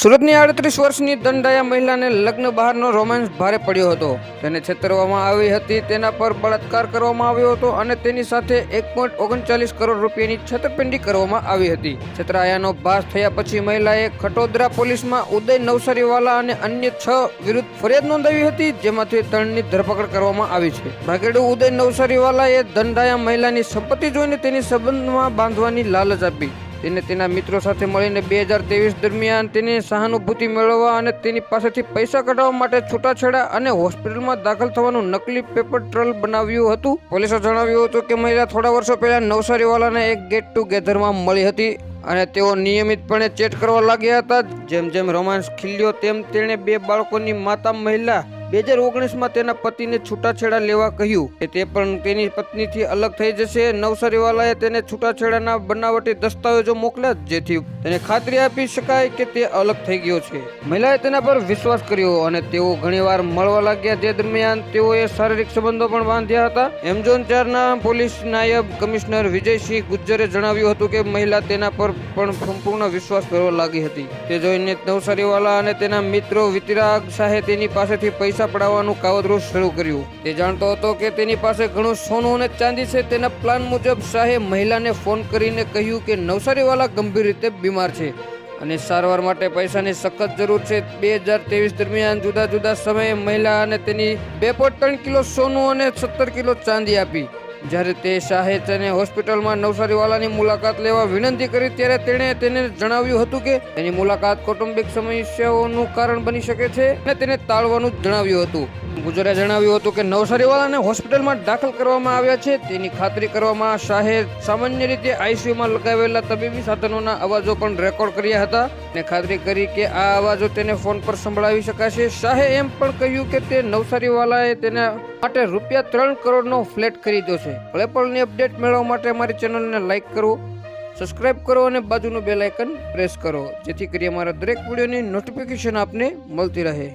સુરતની 38 વર્ષની દંડાયા મહિલાને લગ્ન બહારનો રોમાન્સ ભારે પડ્યો હતો। તેને છેતરવામાં આવી હતી, તેના પર બળાત્કાર કરવામાં આવ્યો હતો અને તેની સાથે 1.39 કરોડ રૂપિયાની છેતરપિંડી કરવામાં આવી હતી। છેતરાયાનો ભાસ થયા પછી મહિલાએ ખટોદરા પોલીસમાં ઉદય નવસારીવાલા અને અન્ય 6 વિરુદ્ધ ફરિયાદ નોંધાવી હતી, જેમાંથી 3ની ધરપકડ કરવામાં આવી છે। ભાગેડુ ઉદય નવસારીવાલાએ દંડાયા મહિલાની સંપત્તિ જોઈને તેની સંબંધમાં બાંધવાની લાલચ આપી। તેને તેના મિત્રો સાથે મળીને 2023 દરમિયાન તેની સહાનુભૂતિ મેળવવા અને તેની પાસેથી પૈસા કઢાવવા માટે છૂટાછેડા અને હોસ્પિટલમાં દાખલ થવાનું નકલી પેપર ટ્રેલ બનાવ્યું હતું। પોલીસે જણાવ્યું હતું કે મહિલા થોડા વર્ષો પહેલા નવસારીવાલાને એક ગેટ ટુગેધરમાં મળી હતી અને તેઓ નિયમિતપણે ચેટ કરવા લાગ્યા હતા। જેમ જેમ રોમાન્સ ખીલ્યો તેમ તેણે 2 બાળકોની માતા મહિલા 2019માં તેના પતિને છૂટાછેડા લેવા કહ્યું કે તે પણ તેની પત્નીથી અલગ થઈ જશે। નવસારીવાલાએ તેને છૂટાછેડાના બનાવટી દસ્તાવેજો મોકલ્યા, જેથી તેને ખાતરી આપી શકાય કે તે અલગ થઈ ગયો છે। મહિલાએ તેના પર વિશ્વાસ કર્યો અને તેઓ ઘણીવાર મળવા લાગ્યા, જે દરમિયાન તેઓએ શારીરિક સંબંધો પણ બાંધ્યા હતા। એમઝોન 4ના પોલીસ નાયબ કમિશનર વિજયસિંહ ગુજ્જરે જણાવ્યું હતું કે મહિલા તેના પર પણ સંપૂર્ણ વિશ્વાસ કરવા લાગી હતી। તે જોઈને નવસારીવાલા અને તેના મિત્રો વિતરાગ શાહે તેની પાસેથી પૈસા પડાવવાનું કાવતરું શરૂ કર્યું। તે જાણતો હતો કે તેની પાસે ઘણું સોનું અને ચાંદી છે। તેના પ્લાન મુજબ શાહે મહિલાને ફોન કરીને કહ્યું કે નવસારીવાલા ગંભીર રીતે બીમાર છે અને સારવાર માટે પૈસાની સખત જરૂર છે। 2023 દરમિયાન જુદા જુદા સમયે મહિલા અને તેની 2.3 કિલો સોનું અને 17 કિલો ચાંદી આપી। જ્યારે તે શાહે તેને હોસ્પિટલમાં નવસારીવાલાની મુલાકાત લેવા વિનંતી કરી, ત્યારે તેણે તેને જણાવ્યું હતું કે તેની મુલાકાત કૌટુંબિક સમસ્યાઓનું કારણ બની શકે છે અને તેને ટાળવાનું જણાવ્યું હતું। ગુજરે જણાવ્યું હતું કે નવસારીવાલાને હોસ્પિટલમાં દાખલ કરવામાં આવ્યા છે। તેની ખાતરી કરવામાં શાહે સામાન્ય રીતે આઈસીયુમાં લગાવેલા તબીબી સાધનોના અવાજો પણ રેકોર્ડ કર્યા હતા અને ખાતરી કરી કે આ અવાજો તેને ફોન પર સંભળાવી શકાશે। શાહે એમ પણ કહ્યું કે તે નવસારીવાલાએ તેના માટે ₹3 કરોડનો ફ્લેટ ખરીદ્યો છે। પળે પળની અપડેટ મેળવવા માટે અમારી ચેનલને લાઇક કરો, સબસ્ક્રાઇબ કરો અને બાજુનું બેલ આઇકન પ્રેસ કરો, જેથી કરી અમારા દરેક વિડીયોની નોટિફિકેશન આપને મળતી રહે।